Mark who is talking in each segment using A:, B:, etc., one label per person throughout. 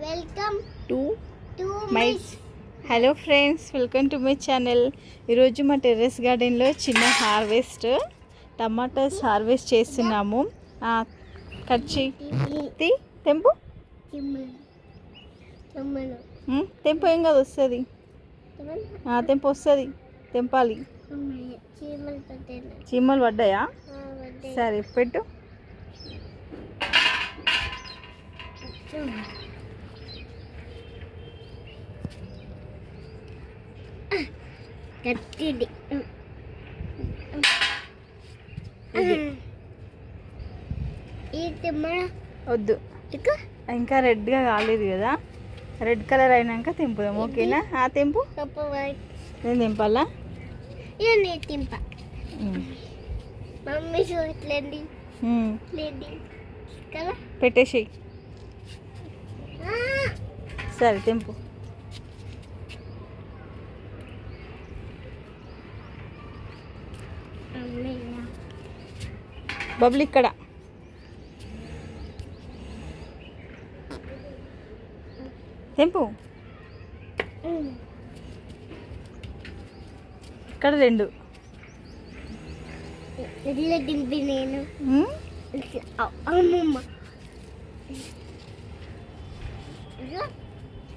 A: Welcome
B: to
A: to
B: my hello friends, welcome to my channel. ఈరోజు మా terrace గార్డెన్లో చిన్న టమాటాస్ హార్వెస్ట్ చేస్తున్నాము. కచ్చి తెంపు తెంపు ఏం కాదు, వస్తుంది. తెంపు వస్తుంది, తెంపాలి. చీమలు పడ్డాయా? సరే పెట్టు. వద్దు, ఇంకా రెడ్గా కాలేదు కదా. రెడ్ కలర్ అయినాక తెంపుదాం, ఓకేనా? తెంపు. నేను తెంపాలా? పెట్టేసి సరే తెంపు. బబ్లు ఇక్కడ తెంపు. ఇక్కడ రెండు
A: దింపి నేను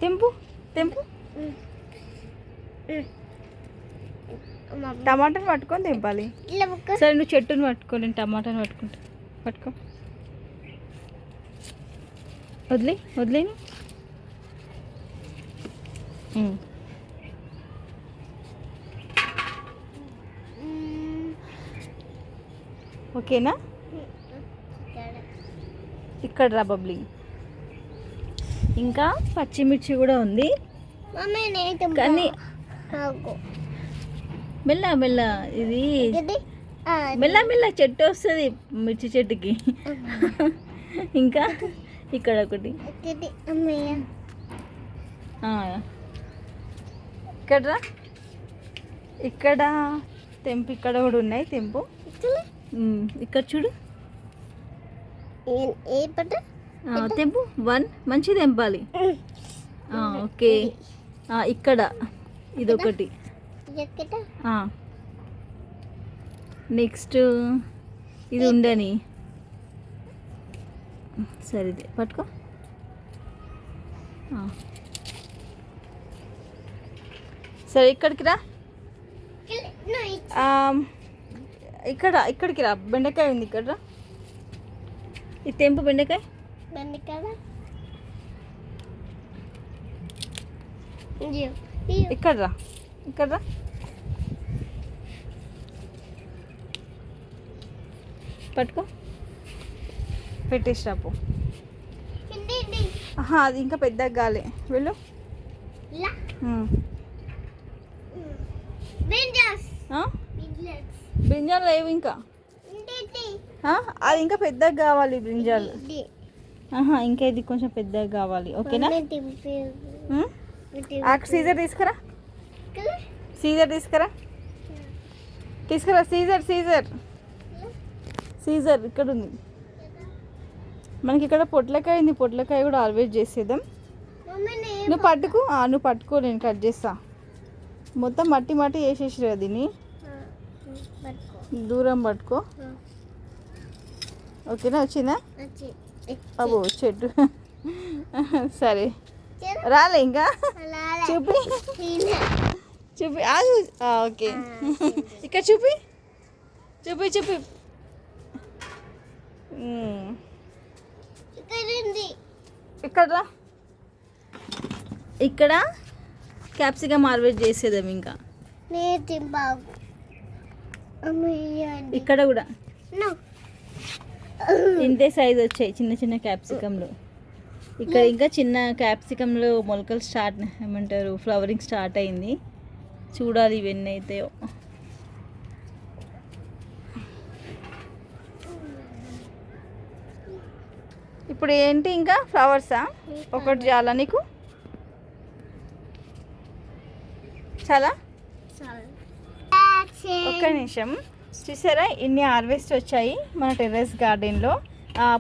B: తెంపు తెంపు. టమాటాని పట్టుకొని తెంపాలి. సరే, నువ్వు చెట్టుని పట్టుకో, నేను టమాటాని పట్టుకుంటా. పట్టుకో, వదిలేను. ఓకేనా? ఇక్కడ రా బబ్లీ. ఇంకా పచ్చిమిర్చి కూడా ఉంది, కానీ మెల్ల ఇది మెల్ల చెట్టు వస్తుంది మిర్చి చెట్టుకి. ఇంకా ఇక్కడ ఒకటి. ఇక్కడ రా, ఇక్కడ తెంపు. ఇక్కడ కూడా ఉన్నాయి, తెంపు. ఇక్కడ చూడు, తెంపు. వన్ మంచిగా తెంపాలి. ఓకే, ఇక్కడ ఇదొకటి. నెక్స్ట్ ఇది ఉండని. సరే, ఇది పట్టుకో. సరే, ఇక్కడికి రా. ఇక్కడికి రా. బెండకాయ ఉంది, ఇక్కడ రా. ఇది తెంపు. బెండకాయ ఇక్కడ రా. పట్టుకో, పెట్టేసి రాపు. అది ఇంకా పెద్దగా కాలే, వెళ్ళు. బ్రింజాలు లేవు ఇంకా. అది ఇంకా పెద్దగా కావాలి బ్రింజాలు. ఇంకా ఇది కొంచెం పెద్దగా కావాలి, ఓకేనా? సీజర్ తీసుకురా. సీజర్ ఇక్కడ ఉంది మనకి. ఇక్కడ పొట్లకాయ ఉంది, పొట్లకాయ కూడా హార్వెస్ట్ చేసేద్దాం. నువ్వు పట్టుకో, నేను కట్ చేస్తా. మొత్తం మట్టి వేసేసిరా దీన్ని. దూరం పట్టుకో, ఓకేనా? వచ్చిందా? అబ్బో, చెట్టు. సరే, రాలే ఇంకా. చూపి. ఓకే, ఇక్కడ చూపి. ఇక్కడ క్యాప్సికమ్ హార్వెస్ట్ చేసేదాం. ఇంకా ఇక్కడ కూడా ఇంతే సైజ్ వచ్చాయి చిన్న చిన్న క్యాప్సికంలు. ఇక్కడ ఇంకా చిన్న క్యాప్సికంలో మొలకలు ఫ్లవరింగ్ స్టార్ట్ అయింది. చూడాలి ఇవన్నీ అవుతాయో. ఇప్పుడు ఏంటి, ఇంకా ఫ్లవర్సా? ఒకటి చాలా నీకు? చాలా. ఒక్క నిమిషం. చూసారా, ఇన్ని హార్వెస్ట్ వచ్చాయి మన టెర్రస్ గార్డెన్లో.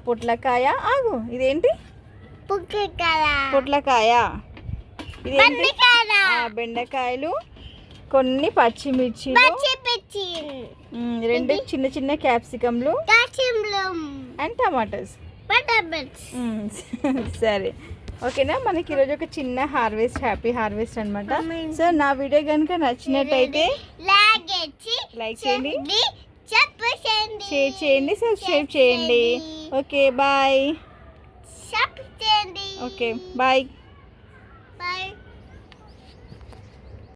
B: పొట్లకాయ. ఆగు, ఇదేంటి? పొట్లకాయ, ఇది బెండకాయలు, కొన్ని పచ్చిమిర్చిలు, రెండు చిన్న చిన్న క్యాప్సికమ్లు అండ్ టమాటోస్. సరే ఓకేనా, మనకి ఈరోజు ఒక చిన్న హార్వెస్ట్, హ్యాపీ హార్వెస్ట్ అనమాట. సో నా వీడియో కనుక నచ్చినట్టయితే లైక్ చేయండి, షేర్ చేయండి, సబ్స్క్రైబ్ చేయండి. Okay bye. Okay bye.